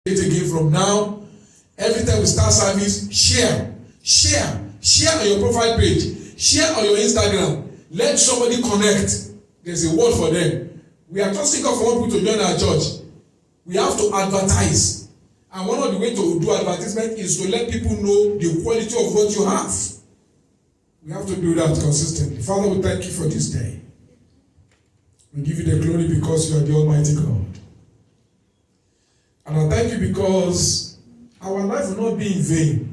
it again from now. Every time we start service, share on your profile page, share on your Instagram. Let somebody connect. There's a word for them. We are just thinking for one people to join our church. We have to advertise. And one of the ways to do advertisement is to let people know the quality of what you have. We have to do that consistently. Father, we thank you for this day. We give you the glory because you are the Almighty God. And I thank you because our life will not be in vain.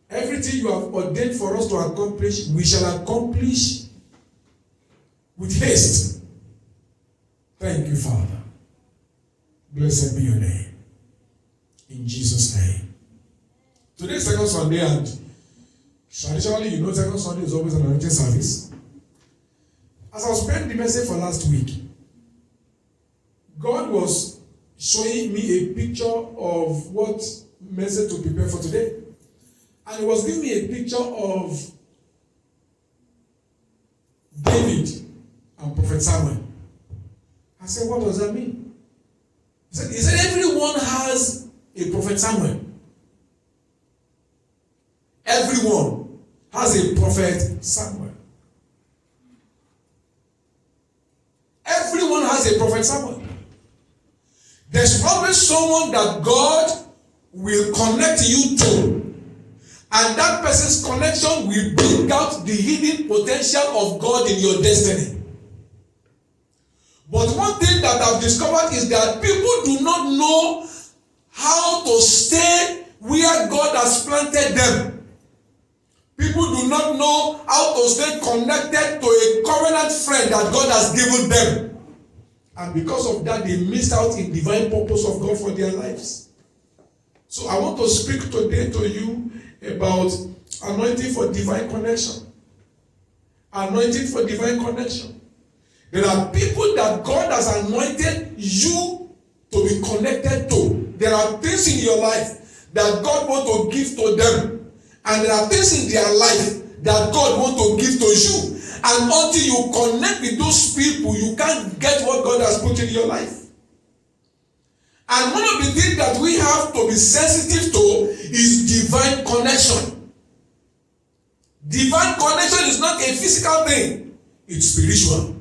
Everything you have ordained for us to accomplish, we shall accomplish with haste. Thank you, Father. Blessed be your name. In Jesus' name. Today is second Sunday, and traditionally, you know, second Sunday is always an anointing service. As I was preparing the message for last week, God was showing me a picture of what message to prepare for today. And he was giving me a picture of David and Prophet Samuel. I said, what does that mean? He said everyone has a Prophet Samuel. Everyone has a Prophet Samuel. Everyone has a Prophet Samuel. There's always someone that God will connect you to. And that person's connection will bring out the hidden potential of God in your destiny. But one thing that I've discovered is that people do not know how to stay where God has planted them. People do not know how to stay connected to a covenant friend that God has given them. And because of that, they missed out in divine purpose of God for their lives. So I want to speak today to you about anointing for divine connection. Anointing for divine connection. There are people that God has anointed you to be connected to. There are things in your life that God wants to give to them. And there are things in their life that God wants to give to you. And until you connect with those people, you can't get what God has put in your life. And one of the things that we have to be sensitive to is divine connection. Divine connection is not a physical thing. It's spiritual.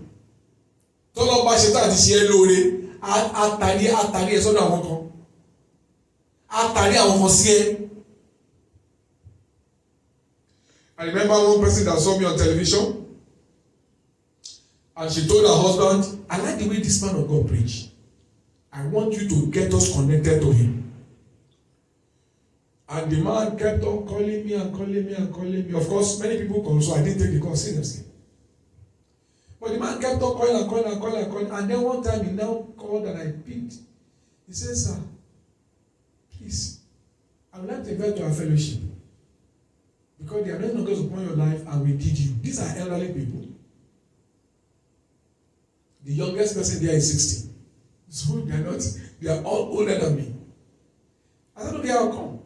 Tọ́lọ́ bá ṣe tá àti ṣe é lóore, àtàrí ẹ̀ sọ́dọ̀ àwọn kan. Àtàrí àwọn kan sí ẹ. I remember one person that saw me on television, and she told her husband, I like the way this man of God preach. I want you to get us connected to him. And the man kept on calling me and calling me and calling me. Of course, many people call, so I didn't take the call seriously. But the man kept on calling and calling and calling and calling. And then one time he now called and I picked. He said, sir, please, I would like to invite you to our fellowship. Because the anointing of God is upon your life and we need you. These are elderly people. The youngest person there is 60. So they are all older than me. I said, okay, I'll come.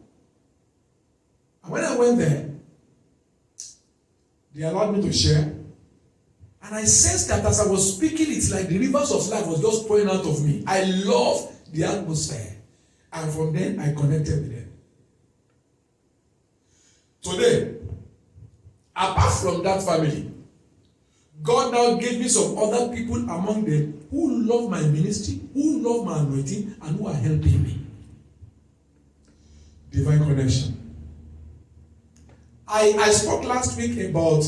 And when I went there, they allowed me to share. And I sensed that as I was speaking, it's like the rivers of life was just pouring out of me. I love the atmosphere. And from then, I connected with them. Today, apart from that family, God now gave me some other people among them who love my ministry, who love my anointing, and who are helping me. Divine connection. I spoke last week about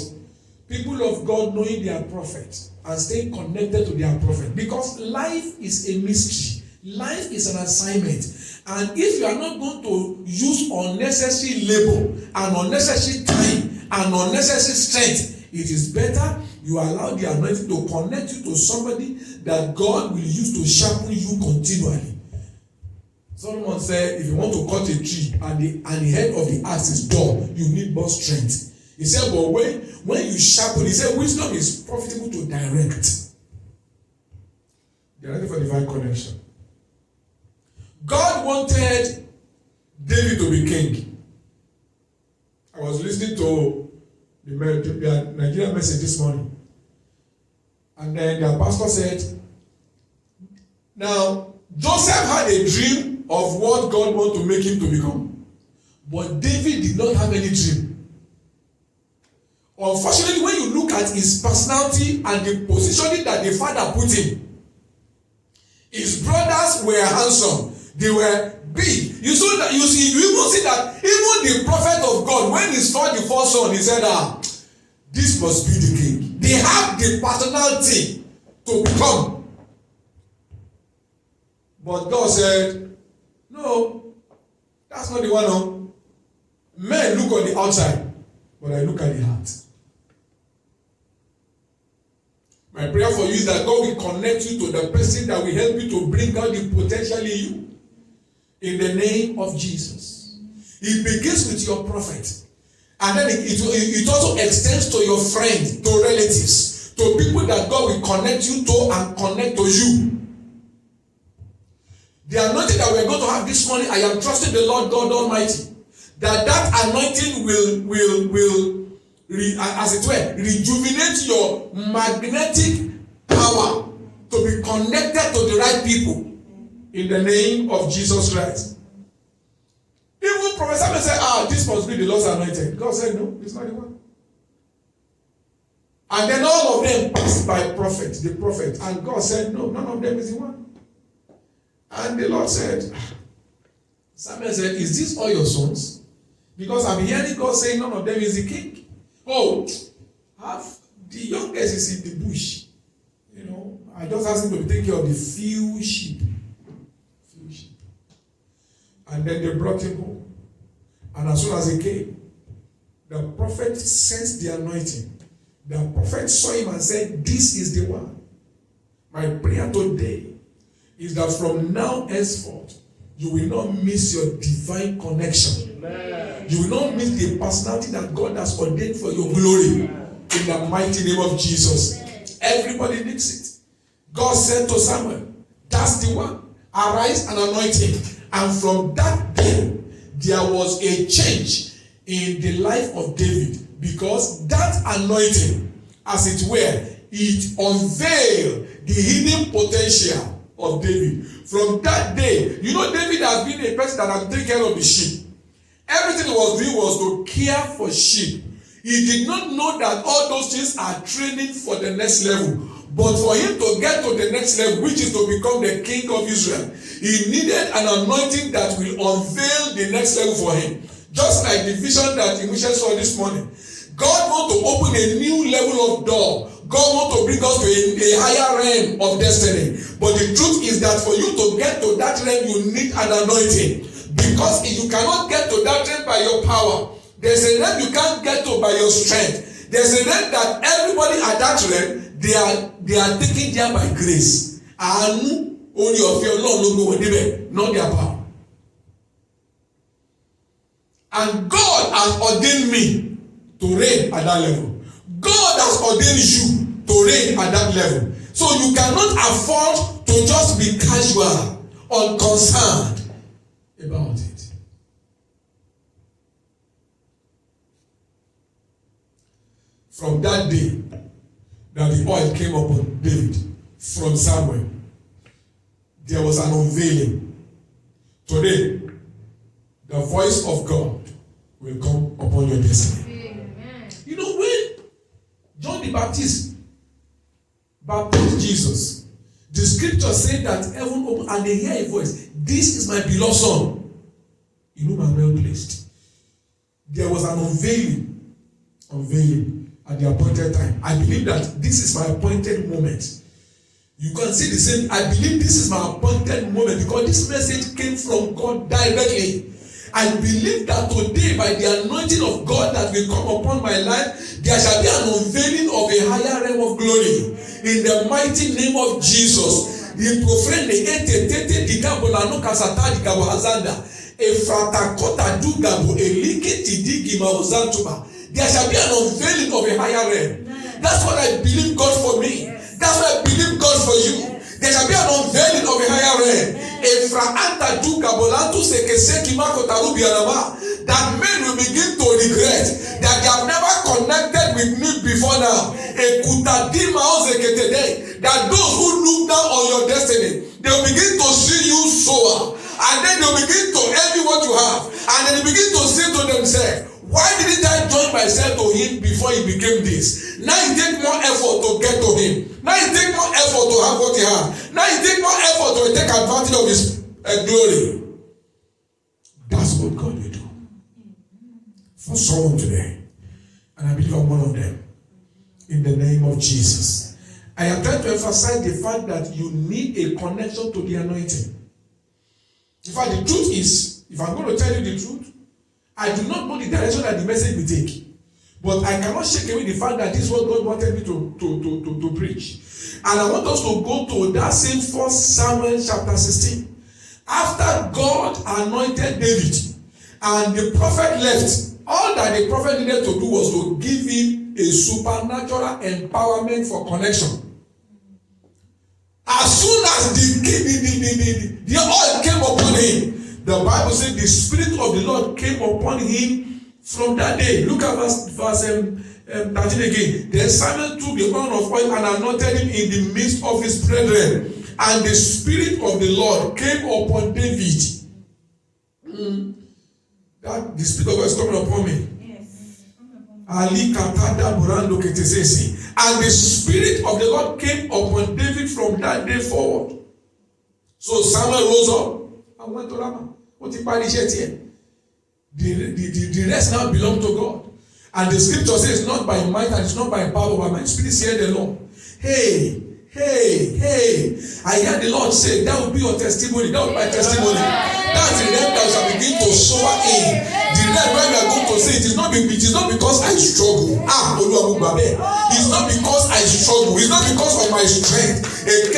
people of God knowing their prophet and staying connected to their prophet, because life is a mystery. Life is an assignment. And if you are not going to use unnecessary labor and unnecessary time and unnecessary strength, it is better you allow the anointing to connect you to somebody that God will use to sharpen you continually. Solomon said, if you want to cut a tree and the head of the axe is dull, you need more strength. He said, but when you sharpen, he said, wisdom is profitable to direct. They are ready for divine connection. God wanted David to be king. I was listening to the Nigerian message this morning. And then the pastor said, now, Joseph had a dream of what God wants to make him to become. But David did not have any dream. Unfortunately, when you look at his personality and the positioning that the father put him, his brothers were handsome. They were big. You even see that even the prophet of God, when he saw the first son, he said, this must be the king. They have the personality to become. But God said, no, that's not the one. No. Men look on the outside, but I look at the heart. My prayer for you is that God will connect you to the person that will help you to bring out the potential in you. In the name of Jesus. It begins with your prophet. And then it also extends to your friends, to relatives, to people that God will connect you to and connect to you. The anointing that we're going to have this morning, I am trusting the Lord God Almighty, that anointing will as it were, rejuvenate your magnetic power to be connected to the right people. In the name of Jesus Christ. Even Prophet Samuel said, this must be the Lord's anointed. God said, no, it's not the one. And then all of them passed by the prophet. And God said, no, none of them is the one. And the Lord said, Samuel said, is this all your sons? Because I'm hearing God saying none of them is the king. Oh, the youngest is in the bush. I just asked him to take care of the few sheep. And then they brought him home. And as soon as he came, the prophet sensed the anointing. The prophet saw him and said, this is the one. My prayer today is that from now henceforth, you will not miss your divine connection. Amen. You will not miss the personality that God has ordained for your glory. Amen. In the mighty name of Jesus. Amen. Everybody needs it. God said to Samuel, that's the one. Arise and anoint him. And from that day, there was a change in the life of David, because that anointing, as it were, it unveiled the hidden potential of David. From that day, David has been a person that has taken care of the sheep. Everything he was doing was to care for sheep. He did not know that all those things are training for the next level. But for him to get to the next level, which is to become the king of Israel, he needed an anointing that will unveil the next level for him. Just like the vision that Michelle saw this morning. God wants to open a new level of door. God wants to bring us to a higher realm of destiny. But the truth is that for you to get to that realm, you need an anointing. Because if you cannot get to that realm by your power, there's a realm you can't get to by your strength. There's a realm that everybody at that realm, they are taken there by grace. And only of your Lord no go with not their power. And God has ordained me to reign at that level. God has ordained you to reign at that level. So you cannot afford to just be casual, unconcerned about it. From that day that the oil came upon David from Samuel, there was an unveiling. Today, the voice of God will come upon your destiny. Amen. When John the Baptist baptized Jesus, the scripture said that heaven opened and they hear a voice. This is my beloved son, in whom I am well pleased. There was an unveiling at the appointed time. I believe that this is my appointed moment. You can see the same. I believe this is my appointed moment because this message came from God directly. I believe that today, by the anointing of God that will come upon my life, there shall be an unveiling of a higher realm of glory. In the mighty name of Jesus. There shall be an unveiling of a higher realm. That's what I believe God for me. That's what I believe God for you. There shall be an unveiling of a higher realm. That men will begin to regret that they have never connected with me before now. That those who look down on your destiny, they will begin to see you soar. And then they'll begin to envy what you have. And then they begin to say to themselves, why didn't I join myself to him before he became this? Now it takes more effort to get to him. Now it takes more effort to have what he has. Now it takes more effort to take advantage of his glory. That's what God will do for someone today. And I believe I'm one of them. In the name of Jesus. I am trying to emphasize the fact that you need a connection to the anointing. In fact, the truth is, if I'm going to tell you the truth, I do not know the direction that the message will take. But I cannot shake away the fact that this is what God wanted me to preach. And I want us to go to that same 1 Samuel chapter 16. After God anointed David and the prophet left, all that the prophet needed to do was to give him a supernatural empowerment for connection. As soon as the oil came upon him, the Bible said the Spirit of the Lord came upon him from that day. Look at verse 13 again. Then Samuel took the horn of oil and anointed him in the midst of his brethren. And the Spirit of the Lord came upon David. That the Spirit of God is coming upon me. Ali Katada Burando Ketesesi. And the Spirit of the Lord came upon David from that day forward. So Samuel rose up and went to Ramah. What he paid here? The rest now belong to God. And the scripture says, not by might and it's not by power, but my spirit said the Lord. Hey. I hear the Lord say, that will be your testimony. That will be my testimony. That's the name that shall begin to soar in. The name where we are going to say it is not because I struggle. It's not because I struggle. It's not because of my strength. It's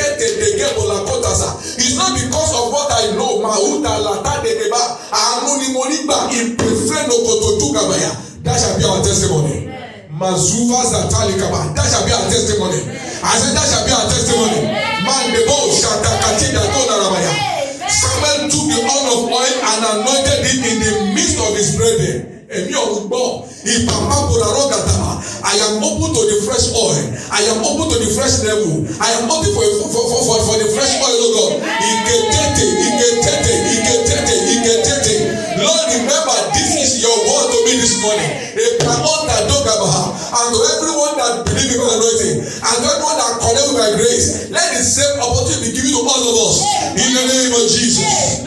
not because of what I know. That shall be our testimony. Mazuva Zatalikaba. That shall be our testimony. I said that shall be our testimony. Man, the bow Shatakatida Tonarabaya. Samuel took the horn of oil and anointed it in the midst of his brethren. I am open to the fresh oil. I am open to the fresh level. I am open for the fresh oil, oh God. Lord, remember, this is your word to me this morning. And to everyone that believes in my anointing, and to everyone that connects with my grace, let the same opportunity be given to all of us. In the name of Jesus.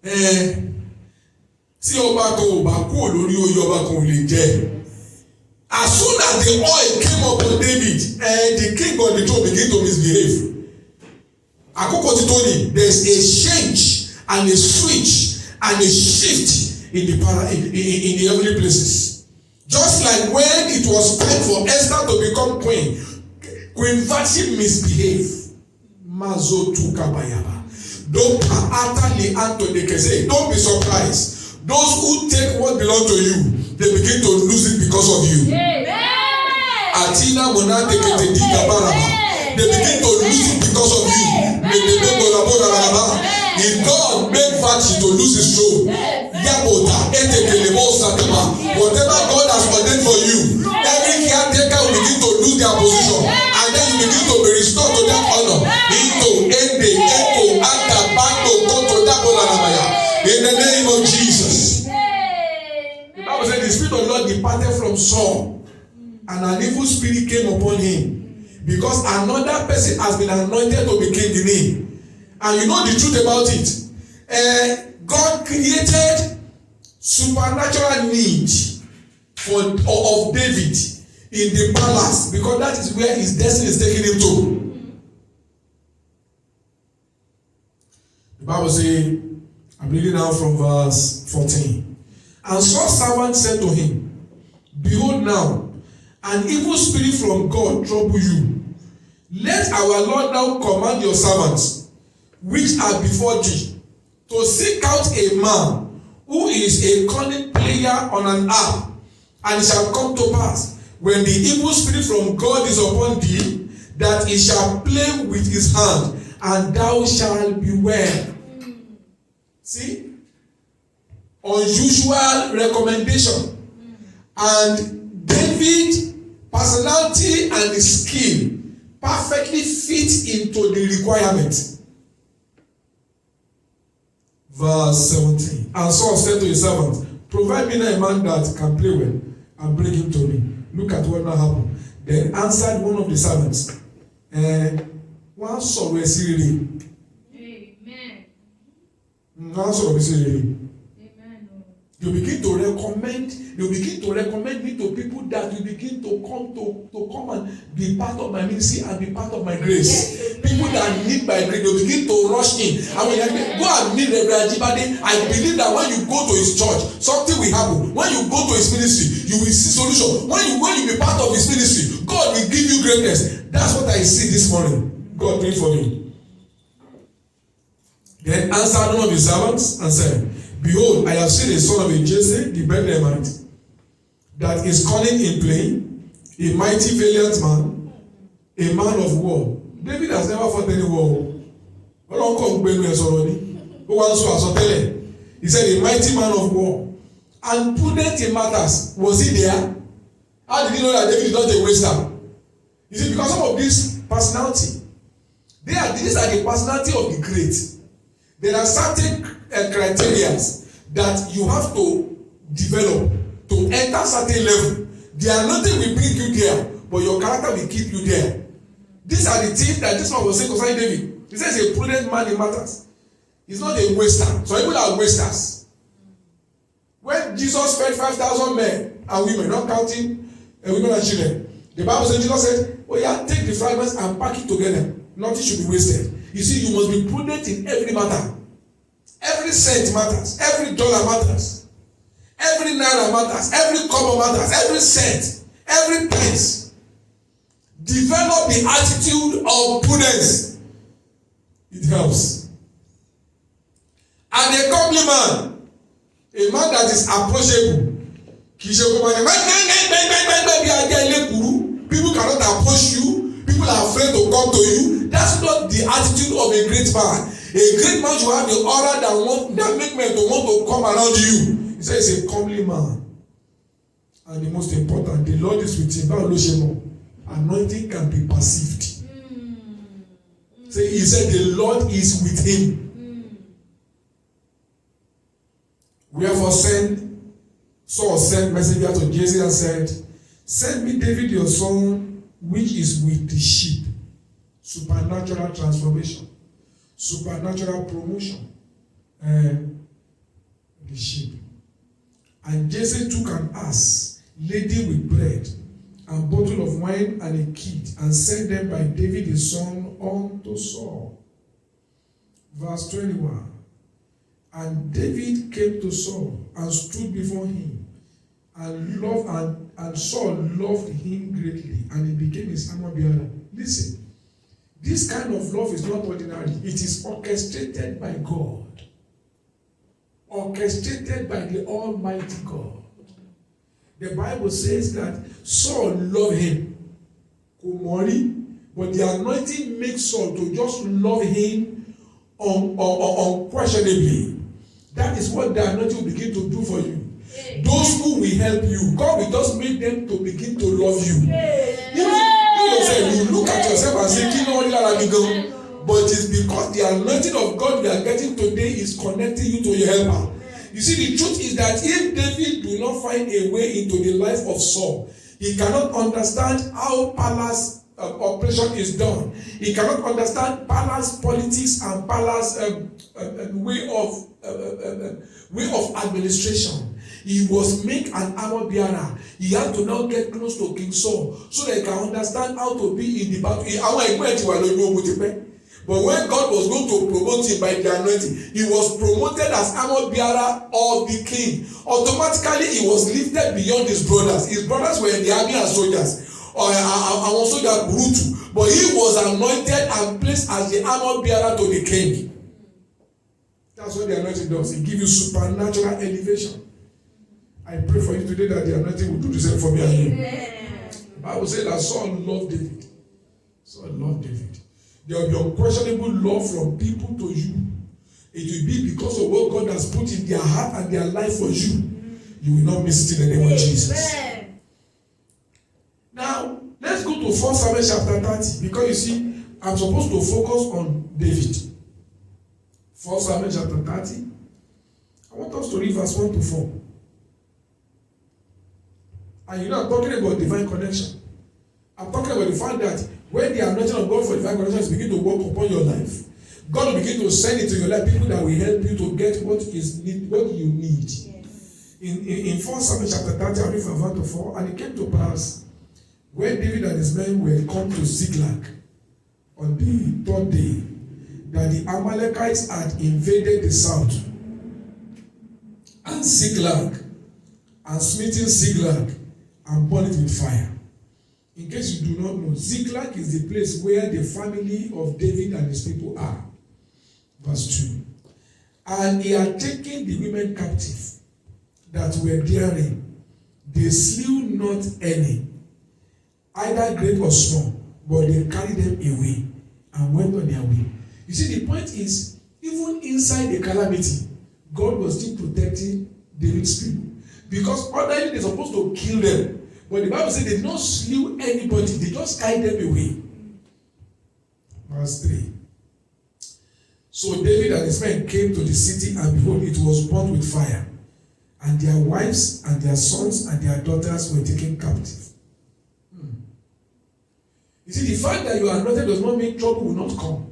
Amen. Tí ọba kan ò bá kú lórí oyè ọba kan ò lè jẹ. As soon as the oil came upon David, the king on the throne began to misbehave. Àkókò tí tó ní, there is a change and a switch and a shift in the heavenly places. Just like when it was time for Esther to become queen, Queen Vashti misbehaved. Mazo tukabayaba. Don't be surprised. Those who take what belongs to you, they begin to lose it because of you. Atina Monate Ketedika Baraba. They begin to lose it because of you. If God made Vashti to lose his throne, whatever God has ordained for you, every caretaker will begin to lose their position, and then you begin to be restored to that honor. In the name of Jesus. The Bible said the Spirit of the Lord departed from Saul, and an evil spirit came upon him, because another person has been anointed to be king in him. And you know the truth about it. God created supernatural need of David in the palace, because that is where his destiny is taking him to. The Bible says, I'm reading now from verse 14. And Saul's servant said to him, behold now, an evil spirit from God trouble you. Let our Lord now command your servants, which are before thee, to seek out a man who is a cunning player on an harp. And it shall come to pass, when the evil spirit from God is upon thee, that he shall play with his hand, and thou shalt be well. See? Unusual recommendation. And David's personality and his skill perfectly fit into the requirement. Verse 17. And Saul said to his servant, provide me now a man that can play well, and bring him to me. Look at what now happened. Then answered one of the servants, one sọ̀rọ̀ ẹ̀sìn rere. Amen. One sọ̀rọ̀ ẹ̀sìn rere. You begin to recommend me to people that you begin to come and be part of my ministry and be part of my grace. Yes, people that need my grace, you begin to rush in. And when you go and meet Reverend Ajibade, I believe that when you go to his church, something will happen. When you go to his ministry, you will see solution. When you be part of his ministry, God will give you greatness. That's what I see this morning. God prayed for me. Then answered one of his servants and said, behold, I have seen a son of a Jesse, the Bethlehemite, that is cunning in playing, a mighty valiant man, a man of war. David has never fought any war. He said, a mighty man of war, and prudent in matters. Was he there? How did he know that David is not a waster? You see, because some of this personality, these are the personality of the great. There are certain criteria that you have to develop to enter certain level. The anointing will bring you there, but your character will keep you there. These are the things that this one was saying concerning David. He says a prudent man in matters. He's not a waster. Some people are wasters. When Jesus fed 5,000 men and women, not counting women and children, the Bible says, Jesus said, oh yeah, take the fragments and pack it together. Nothing should be wasted. You see, you must be prudent in every matter. Every cent matters. Every dollar matters. Every naira matters. Every kobo matters. Every cent. Every pence. Develop the attitude of prudence. It helps. And a compliment, a man that is approachable. People cannot approach you. People are afraid to come to you. That's not the attitude of a great man. A great man should have the aura that make men to want to come around you. He says he's a comely man. And the most important, the Lord is with him. Anointing can be perceived. So he said the Lord is with him. Wherefore Saul sent messenger to Jesse and said, send me David your son, which is with the sheep. Supernatural transformation. Supernatural promotion. The sheep. And Jesse took an ass laden with bread and bottle of wine and a kid, and sent them by David his son unto Saul. Verse 21. And David came to Saul and stood before him, and Saul loved him greatly, and he became his armor bearer. Listen, this kind of love is not ordinary. It is orchestrated by God. Orchestrated by the Almighty God. The Bible says that Saul loved him. But the anointing makes Saul to just love him unquestionably. That is what the anointing will begin to do for you. Those who will help you, God will just make them to begin to love you. You yourself, you look at yourself and say, but it's because the anointing of God we are getting today is connecting you to your helper. You see, the truth is that if David do not find a way into the life of Saul, he cannot understand how palace operation is done. He cannot understand palace politics and palace way of administration. He was made an armor bearer. He had to now get close to King Saul so that he can understand how to be in the battle. But when God was going to promote him by the anointing, he was promoted as armor bearer of the king. Automatically, he was lifted beyond his brothers. His brothers were in the army as soldiers. But he was anointed and placed as the armor bearer to the king. That's what the anointing does. It gives you supernatural elevation. I pray for you today that the anointing will do the same for me and you. The Bible says that Saul loved David. Saul loved David. There will be unquestionable love from people to you. It will be because of what God has put in their heart and their life for you. You will not miss it in the name of Jesus. Now, let's go to 1 Samuel chapter 30. Because you see, I'm supposed to focus on David. 1 Samuel chapter 30. want us to read verse 1 to 4. And you know, I'm talking about divine connection. I'm talking about the fact that when the anointing of God for divine connection is begin to work upon your life, God will begin to send into your life people that will help you to get what you need. Yes. In 1 Samuel chapter 30, I read from 1 to 4, and it came to pass when David and his men were come to Ziklag on the third day, that the Amalekites had invaded the south and Ziklag, and smitten Ziklag and burned it with fire. In case you do not know, Ziklag is the place where the family of David and his people are. Verse 2. And he had taken the women captive that were therein. They slew not any, either great or small, but they carried them away and went on their way. You see, the point is, even inside the calamity, God was still protecting David's people. Because ordinarily they're supposed to kill them. But the Bible says they did not slew anybody, they just carried them away. Verse 3. So David and his men came to the city, and behold, it was burnt with fire, and their wives and their sons and their daughters were taken captive. You see, the fact that you are anointed does not mean trouble will not come.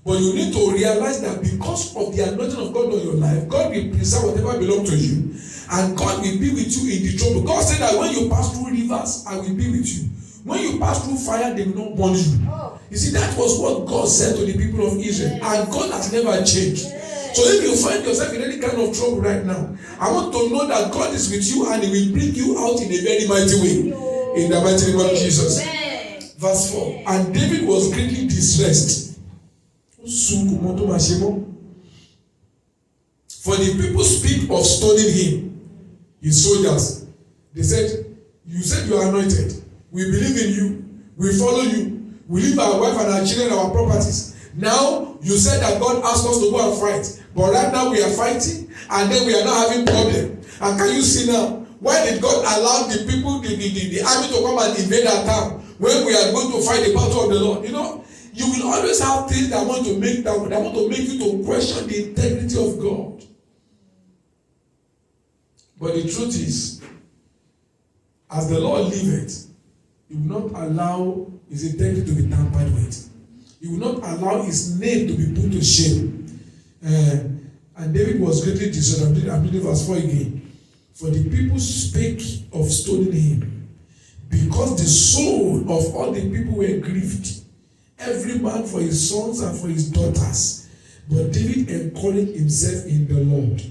But you need to realize that because of the anointing of God on your life, God will preserve whatever belongs to you, and God will be with you in the trouble. God said that when you pass through rivers, I will be with you. When you pass through fire, they will not burn you. You see, that was what God said to the people of Israel, and God has never changed. So if you find yourself in any kind of trouble right now, I want to know that God is with you, and He will bring you out in a very mighty way. In the mighty name of Jesus. Verse 4. And David was greatly distressed. For the people speak of stoning him, his soldiers. They said, you said you are anointed. We believe in you. We follow you. We leave our wife and our children and our properties. Now, you said that God asked us to go and fight. But right now we are fighting, and then we are not having problem. And can you see now, why did God allow the people, the army to come and invade our town when we are going to fight the battle of the Lord? You know, you will always have things that want to make you to question the integrity of God. But the truth is, as the Lord liveth, He will not allow His integrity to be tampered with. He will not allow His name to be put to shame. And David was greatly distressed. I'm reading verse 4 again. For the people spake of stoning him, because the soul of all the people were grieved, every man for his sons and for his daughters. But David encouraged himself in the Lord.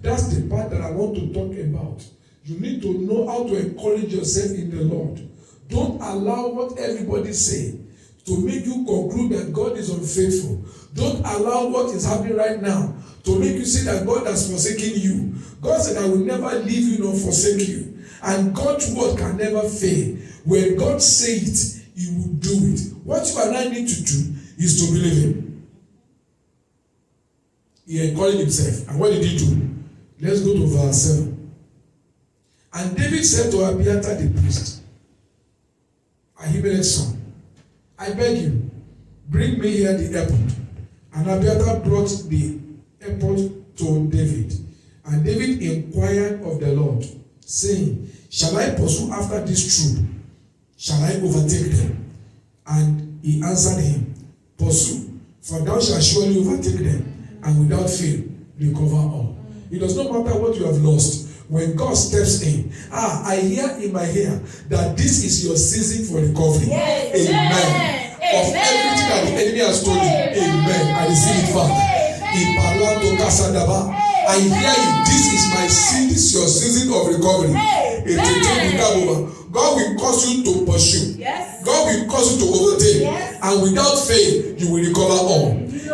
That's the part that I want to talk about. You need to know how to encourage yourself in the Lord. Don't allow what everybody say to make you conclude that God is unfaithful. Don't allow what is happening right now to make you say that God has forsaken you. God said, I will never leave you nor forsake you. And God's word can never fail. When God says it, He will do it. What you and I need to do is to believe Him. He encouraged himself. And what did he do? Let's go to verse 7. And David said to Abiathar the priest, Ahimelech's son, I beg you, bring me here the ephod. And Abiathar brought the ephod to David. And David inquired of the Lord, saying, shall I pursue after this troop? Shall I overtake them? And he answered him, pursue, for thou shalt surely overtake them, and without fail recover all. It does not matter what you have lost. When God steps in, I hear in my ear that this is your season for recovery. Yes. Amen. Of everything that the enemy has stolen. Amen. I receive it, Father. I hear it. This is my season. This is your season of recovery. God will cause you to pursue. Yes. God will cause you to overtake. Yes. And without fail, you will recover all.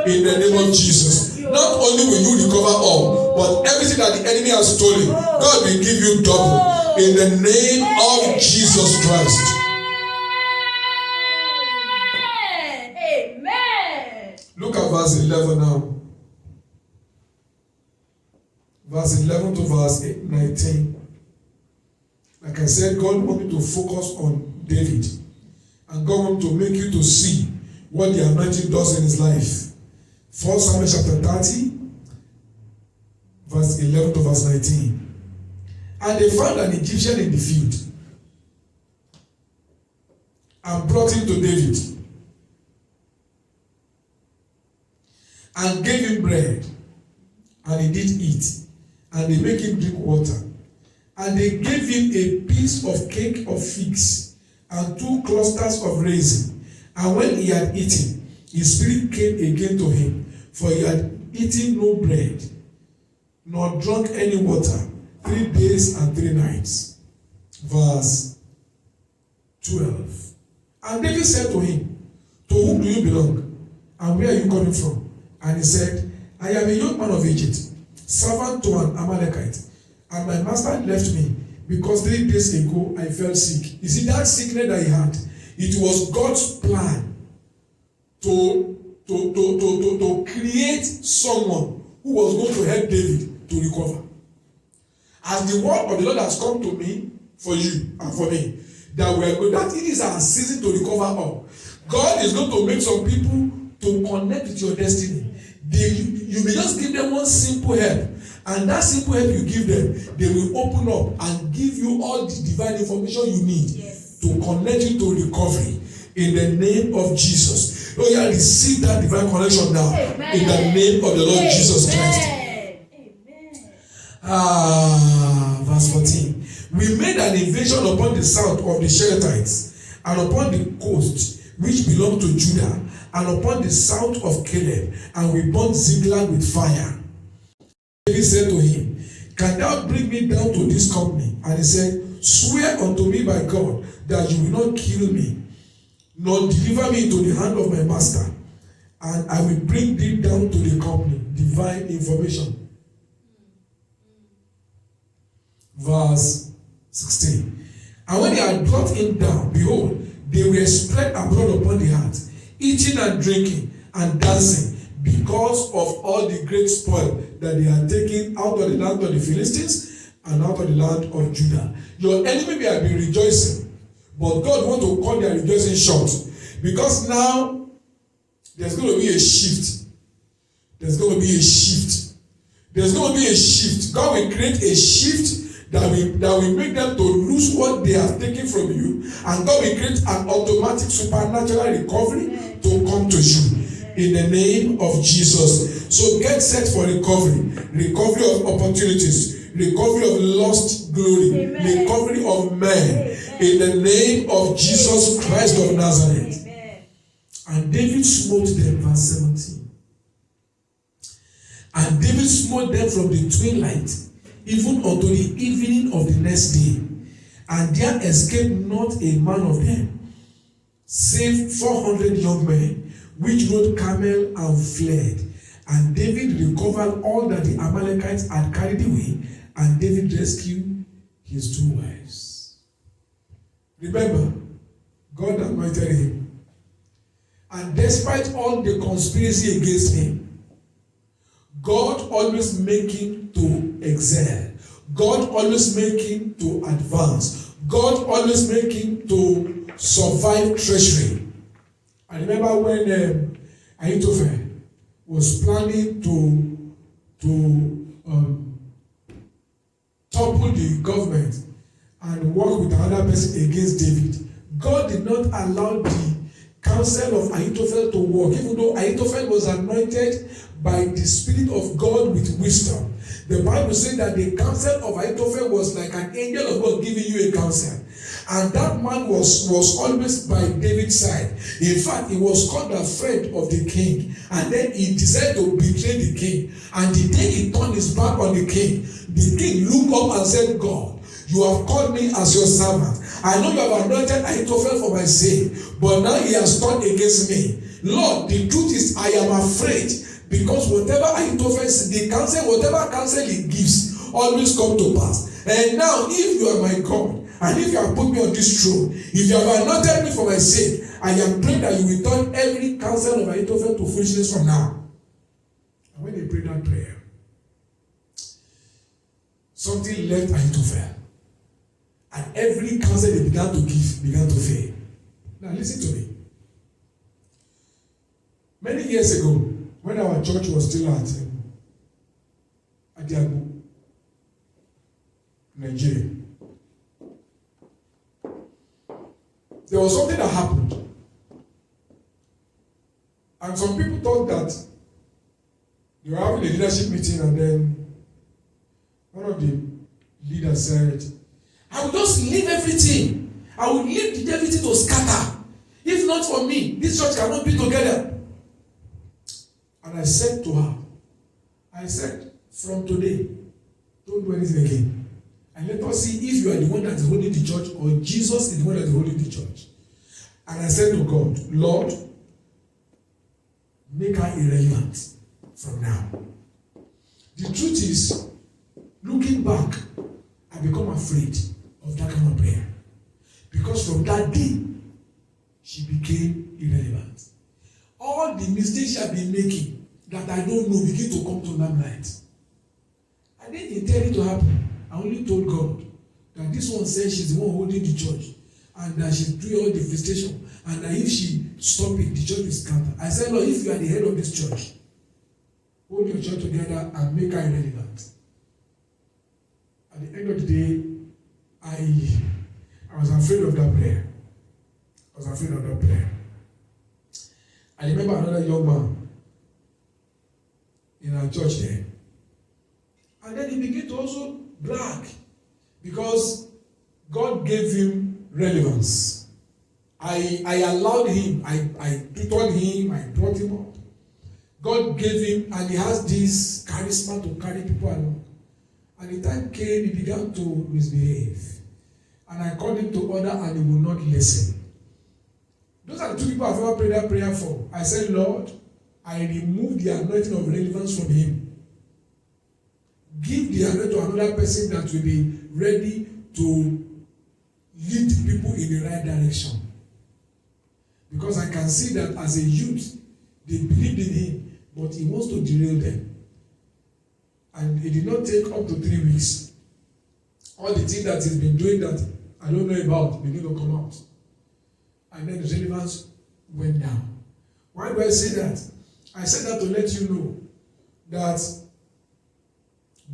In the name of Jesus. Not only will you recover all, but everything that the enemy has stolen, God will give you double. In the name of Jesus Christ. Amen. Look at verse 11 now. Verse 11 to verse 19. Like I said, God wants you to focus on David. And God wants to make you to see what the anointing does in his life. 1 Samuel chapter 30, verse 11 to verse 19. And they found an Egyptian in the field and brought him to David and gave him bread, and he did eat, and they make him drink water. And they gave him a piece of cake of figs and 2 clusters of raisin. And when he had eaten, his spirit came again to him, for he had eaten no bread, nor drunk any water, 3 days and 3 nights. Verse 12. And David said to him, to whom do you belong? And where are you coming from? And he said, I am a young man of Egypt, servant to an Amalekite. And my master left me, because 3 days ago I fell sick. You see, that sickness that he had, it was God's plan to create someone who was going to help David to recover. As the word of the Lord has come to me for you and for me, that it is our season to recover all. God is going to make some people to connect with your destiny. You may just give them one simple help, and that simple help you give them, they will open up and give you all the divine information you need to connect you to recovery. In the name of Jesus. Oh, yeah, receive that divine connection now. Amen. In the name of the Lord Jesus Christ. Verse 14. We made an invasion upon the south of the Sherethites, and upon the coast which belonged to Judah, and upon the south of Caleb, and we burnt Ziklag with fire. David said to him, can thou bring me down to this company? And he said, swear unto me by God that you will not kill me, nor deliver me into the hand of my master, and I will bring thee down to the company. Divine information. Verse 16. And when they had brought him down, behold, they were spread abroad upon the earth, eating and drinking and dancing, because of all the great spoil that they had taken out of the land of the Philistines and out of the land of Judah. Your enemy may have been rejoicing, but God wants to cut their rejoicing short, because now there's going to be a shift. There's going to be a shift. There's going to be a shift. God will create a shift that will make them to lose what they have taken from you, and God will create an automatic supernatural recovery to come to you in the name of Jesus. So get set for recovery of opportunities, recovery of lost glory, recovery of men in the name of Jesus Christ of Nazareth. And David smote them, verse 17. And David smote them from the twilight even unto the evening of the next day, and there escaped not a man of them, save 400 young men, which rode camel and fled. And David recovered all that the Amalekites had carried away, and David rescued his 2 wives. Remember, God anointed him, and despite all the conspiracy against him, God always make him to excel. God always make him to advance. God always make him to survive treachery. I remember when Ahithophel was planning to topple the government and work with another person against David, God did not allow the counsel of Ahithophel to work, even though Ahithophel was anointed by the Spirit of God with wisdom. The Bible says that the counsel of Ahithophel was like an angel of God giving you a counsel. And that man was always by David's side. In fact, he was called a friend of the king. And then he decided to betray the king. And the day he turned his back on the king looked up and said, God, you have called me as your servant. I know you have anointed Ahithophel for my sake, but now he has turned against me. Lord, the truth is I am afraid, because whatever Ahithophel, the counsel, whatever counsel he gives, always come to pass. And now, if you are my God, and if you have put me on this throne, if you have anointed me for my sake, I am praying that you will turn every counsel of Ahithophel to foolishness from now. And when they prayed that prayer, something left Ahithophel. And every counsel they began to give began to fail. Now listen to me. Many years ago, when our church was still at Adiago, Nigeria. There was something that happened. And some people thought that they were having a leadership meeting, and then one of the leaders said, I will just leave everything. I will leave everything to scatter. If not for me, this church cannot be together. And I said to her, from today, don't do anything again. And let us see if you are the one that is holding the church or Jesus is the one that is holding the church. And I said to God, Lord, make her irrelevant from now. The truth is, looking back, I become afraid of that kind of prayer. Because from that day, she became irrelevant. All the mistakes she had been making that I don't know begin to come to limelight. I didn't intend it to happen. I only told God that this one says she's the one holding the church, and that she's doing all the visitation, and that if she stop it, the church will scatter. I said, Lord, if you are the head of this church, hold your church together and make her irrelevant. At the end of the day, I was afraid of that prayer. I remember another young man in our church there. And then he began to also brag because God gave him relevance. I allowed him, I tutored him, I brought him up. God gave him, and he has this charisma to carry people along. And the time came, he began to misbehave. And I called him to order, and he would not listen. Those are the two people I've ever prayed that prayer for. I said, Lord, I remove the anointing of relevance from him. Give the anointing to another person that will be ready to lead people in the right direction. Because I can see that as a youth, they believed in him, but he wants to derail them. And it did not take up to 3 weeks. All the things that he's been doing that I don't know about began to come out. And then the relevance went down. Why do I say that? I said that to let you know that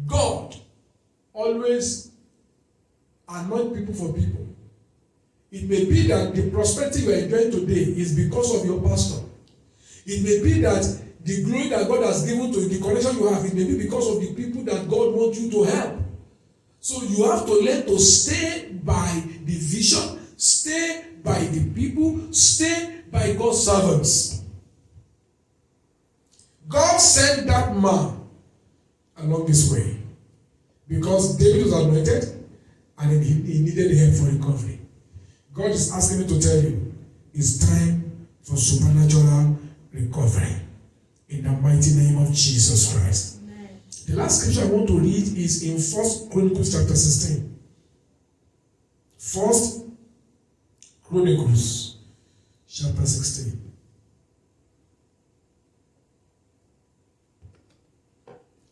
God always anoints people for people. It may be that the prosperity you are enjoying today is because of your pastor. It may be that the glory that God has given to you, the connection you have, it may be because of the people that God wants you to help. So you have to learn to stay by the vision, stay by the people, stay by God's servants. God sent that man along this way because David was anointed and he needed help for recovery. God is asking me to tell you, it's time for supernatural recovery in the mighty name of Jesus Christ. Amen. The last scripture I want to read is in 1 Chronicles chapter 16. 1 Chronicles chapter 16.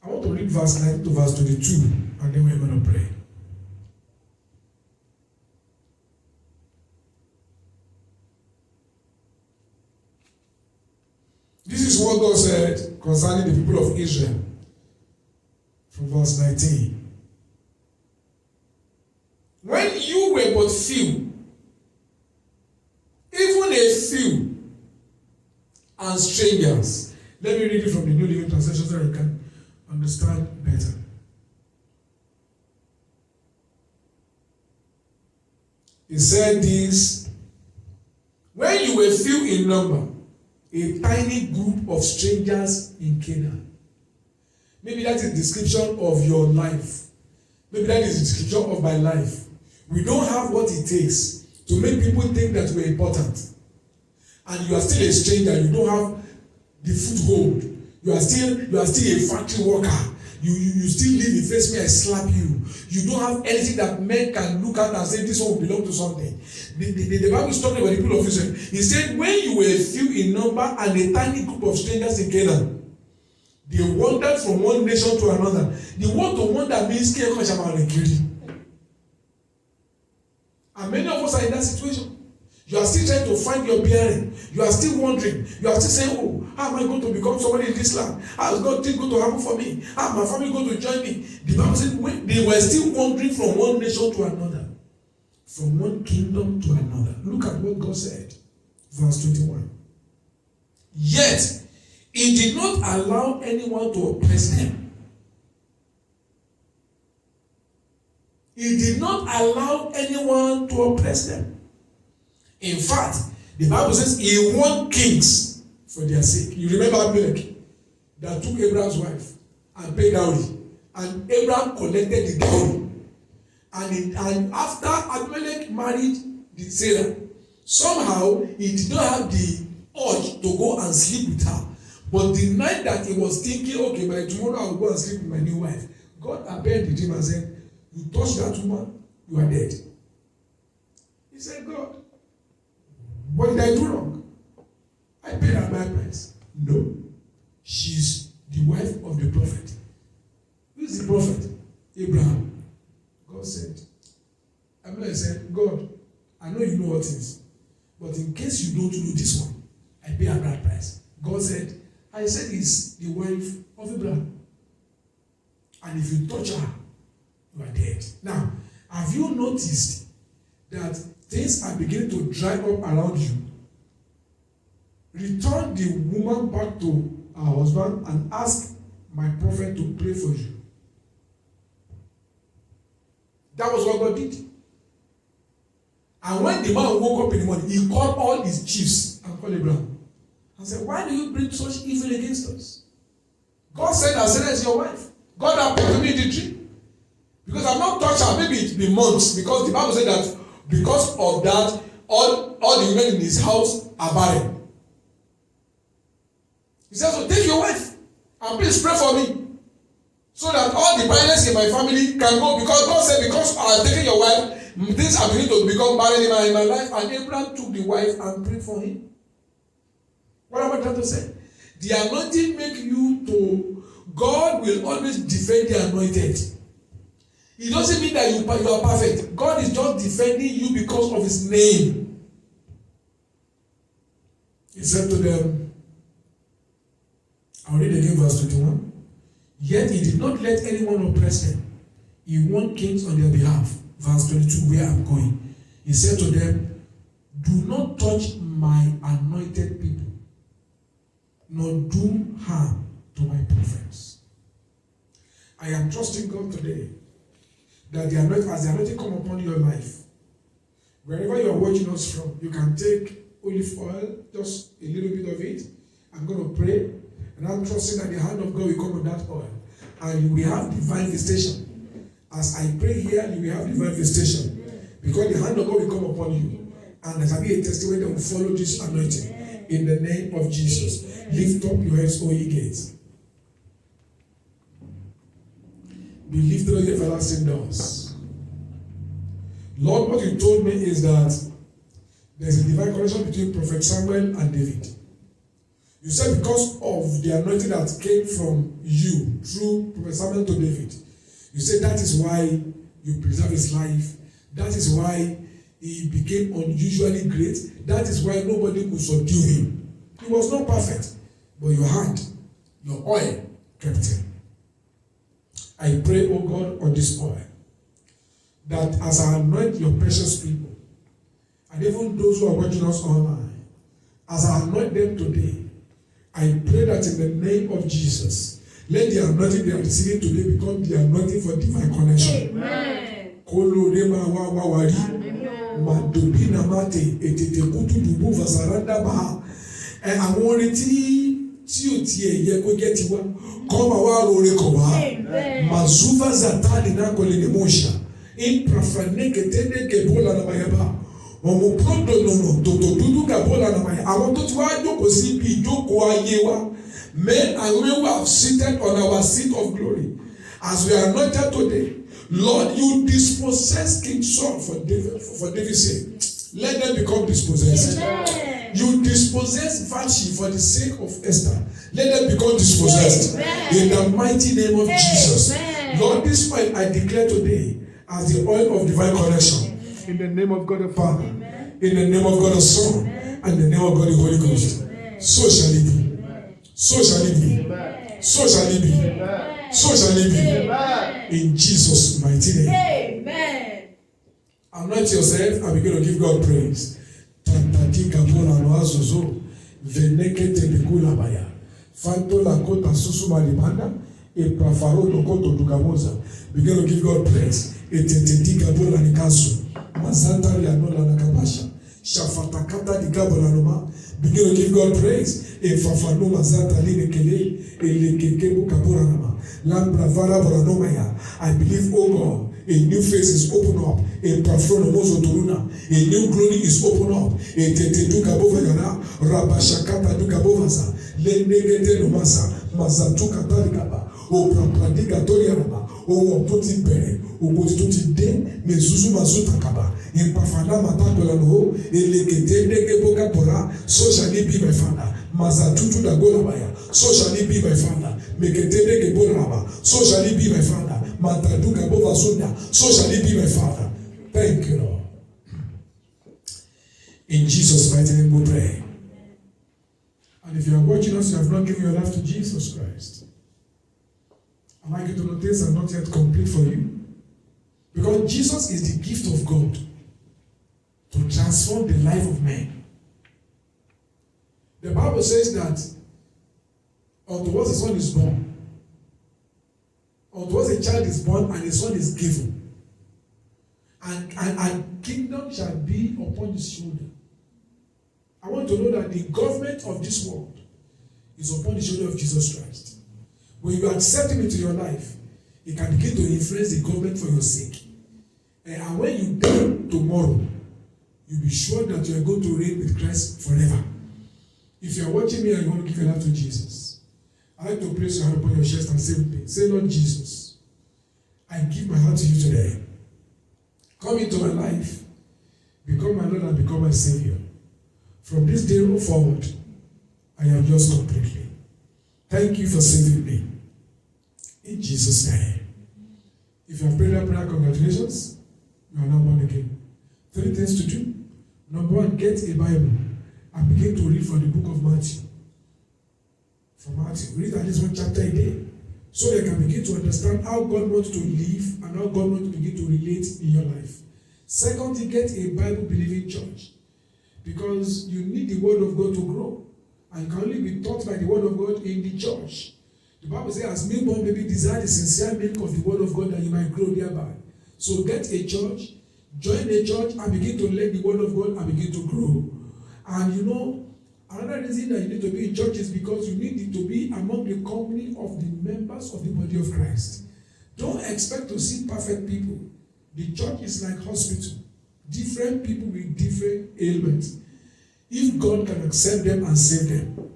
I want to read verse 19 to verse 22, and then we're going to pray. This is what God said concerning the people of Israel from verse 19. When you were but few, even a few, and strangers. Let me read it from the New Living Translation so you can understand better. He said this, when you were few in number, a tiny group of strangers in Canaan. Maybe that is the description of your life. Maybe that is the description of my life. We don't have what it takes to make people think that we're important. And you are still a stranger. You don't have the foothold. You are still a factory worker. You still live in face me, I slap you. You don't have anything that men can look at and say this one will belong to something. The Bible is talking about the people of Israel. He said, when you were few in number and a tiny group of strangers in Canaan, they wandered from one nation to another. The word to wander means and many of us are in that situation. You are still trying to find your bearing. You are still wondering. You are still saying, oh, how am I going to become somebody in this land? How is God going to happen for me? How my family going to join me? The Bible said they were still wandering from one nation to another, from one kingdom to another. Look at what God said. Verse 21. Yet, he did not allow anyone to oppress them. He did not allow anyone to oppress them. In fact, the Bible says he won kings for their sake. You remember Abimelech that took Abraham's wife and paid dowry, and Abraham collected the dowry. And after Abimelech married Sarah, somehow he did not have the urge to go and sleep with her. But the night that he was thinking, okay, by tomorrow I will go and sleep with my new wife, God appeared to him and said, you touch that woman, you are dead. He said, God, what did I do wrong? I paid her my price. No. She's the wife of the prophet. Who is the prophet? Abraham. God said, Abimelech said, God, I know you know all things, but in case you don't know this one, I pay her bride price. God said, I said he's the wife of Abraham. And if you touch her, you are dead. Now, have you noticed that things are beginning to dry up around you? Return the woman back to her husband and ask my prophet to pray for you. That was what God did. And when the man woke up in the morning, he called all his chiefs and called Abraham and said, why do you bring such evil against us? God said that Sarah is your wife. God appeared to me in the dream. Because I've not touched her. Maybe it's been months. Because the Bible said that because of that, all the women in his house are barren. He said, so take your wife and please pray for me, so that all the barrenness in my family can go. Because God said, because I have taken your wife, things are beginning to become barren in my life. And Abraham took the wife and prayed for him. What am I trying to say? The anointing make you to, God will always defend the anointed. It doesn't mean that you are perfect. God is just defending you because of his name. He said to them, I'll read again verse 21. Yet he did not let anyone oppress them. He won kings on their behalf. Verse 22, where I'm going. He said to them, do not touch my anointed people, nor do harm to my prophets. I am trusting God today that the anointing, as the anointing come upon your life, wherever you are watching us from, you can take olive oil, just a little bit of it. I'm going to pray, and I'm trusting that the hand of God will come on that oil, and you will have divine visitation. As I pray here, you will have divine visitation, because the hand of God will come upon you, and there shall be a testimony that will follow this anointing. In the name of Jesus, lift up your heads, O ye gates. Be lifted up, ye everlasting doors. Lord, what you told me is that there's a divine connection between Prophet Samuel and David. You said because of the anointing that came from you through Prophet Samuel to David, you said that is why you preserve his life. That is why he became unusually great. That is why nobody could subdue him. He was not perfect, but your hand, your oil, kept him. I pray, oh God, on this oil, that as I anoint your precious people, and even those who are watching us online, as I anoint them today, I pray that in the name of Jesus, let the anointing they are receiving today become the anointing for divine connection. Amen. Madobina mate etete kutu dubu vasaranda baha. Àwọn orin tí ò tiẹ̀ yẹ kó jẹ́ tiwa kọ́ máa wá rore kọ̀ wá. Mazuva zatani na kọ́lé ní mọ́ṣá. Imprafane ketene kebola na mayaba. Ọmọ prodo nono tòtò dúdú kebola na mayaba. Àwọn tó ti wá jókòó sí ibi ìjókòó ayé wa. Men and women who have seated on our seat of glory. As we are anointed today, Lord, you dispossess King Saul for David's sake. Let them become dispossessed. Amen. You dispossess Vashti for the sake of Esther. Let them become dispossessed. Amen. In the mighty name of Jesus. Amen. Lord, this oil I declare today as the oil of divine connection. Amen. In the name of God the Father, amen, In the name of God the Son and the name of God the Holy Ghost. So shall it be. So shall it be. So shall it be. So shall it be. In Jesus' mighty name. Amen. Anoint yourself and begin to give God praise. Tatatika bola no azozo. Venekete bikula baya. Fanto la kota susu malibanda. E prafaro no koto dugamoza. Begin to give God praise. Etetetika bola nikasu. Mazanta lianola nakabasha. Shafatakata digabola noma. Begin to give God praise. E fafano mazanta linekele. E lekekebo kabora nama. Lambra vara boranomaya. I believe, oh God, a new face is open up. A prafronomozo turuna. A new glory is open up. A tetetuka bovagana. Rabashakata duka bovaza. Lenegete nomasa. Mazatuka talikaba. O prapradiga toriaraba. O wapoti bere. O gotituti de. Mezuzu mazuta kaba. In pafana matakola no. Elekete negeboka pora. So shall it be my father. Mazatutu da golabaya. So shall it be my father. Meketende geboraba. So shall it be my father. Mataduka bovazunda. So shall it be my father. Thank you, Lord. In Jesus' mighty name we pray. And if you are watching us, you have not given your life to Jesus Christ, I'd like you to know things are not yet complete for you. Because Jesus is the gift of God to transform the life of man. The Bible says that unto us a son is born, unto us a child is born, and a son is given. And kingdom shall be upon his shoulder. I want to know that the government of this world is upon the shoulder of Jesus Christ. When you accept him into your life, he can begin to influence the government for your sake. And when you die tomorrow, you'll be sure that you are going to reign with Christ forever. If you are watching me and you want to give your life to Jesus, I'd like to place your hand upon your chest and say with me, say, Lord Jesus, I give my heart to you today. Come into my life, become my Lord and become my Savior. From this day forward, I am yours completely. Thank you for saving me. In Jesus' name. If you have prayed that prayer, congratulations. You are now born again. 3 things to do. Number 1, get a Bible and begin to read from the book of Matthew. From Matthew, read at least 1 chapter a day, so you can begin to understand how God wants to live and how God wants to begin to relate in your life. Secondly, get a Bible-believing church, because you need the word of God to grow, and you can only be taught by the word of God in the church. The Bible says, as newborn baby desire the sincere milk of the word of God, that you might grow thereby. So get a church, join a church, and begin to learn the word of God and begin to grow. And you know, another reason that you need to be in church is because you need to be among the company of the members of the body of Christ. Don't expect to see perfect people. The church is like hospital. Different people with different ailments. If God can accept them and save them,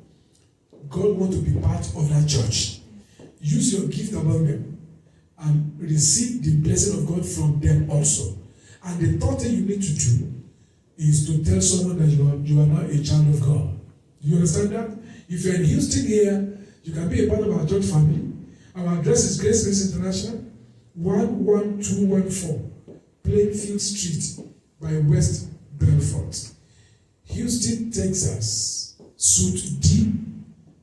God wants to be part of that church. Use your gift among them and receive the blessing of God from them also. And the third thing you need to do is to tell someone that you are now a child of God. Do you understand that? If you're in Houston here, you can be a part of our church family. Our address is Grace Grace International, 11214 Plainfield Street by West Belfort, Houston, Texas, Suite D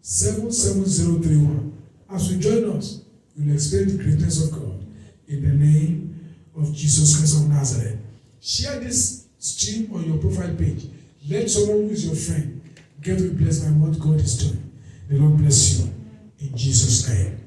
77031. As you join us, you'll experience the greatness of God in the name of Jesus Christ of Nazareth. Share this stream on your profile page. Let someone who is your friend get to be blessed by what God is doing. The Lord bless you in Jesus' name.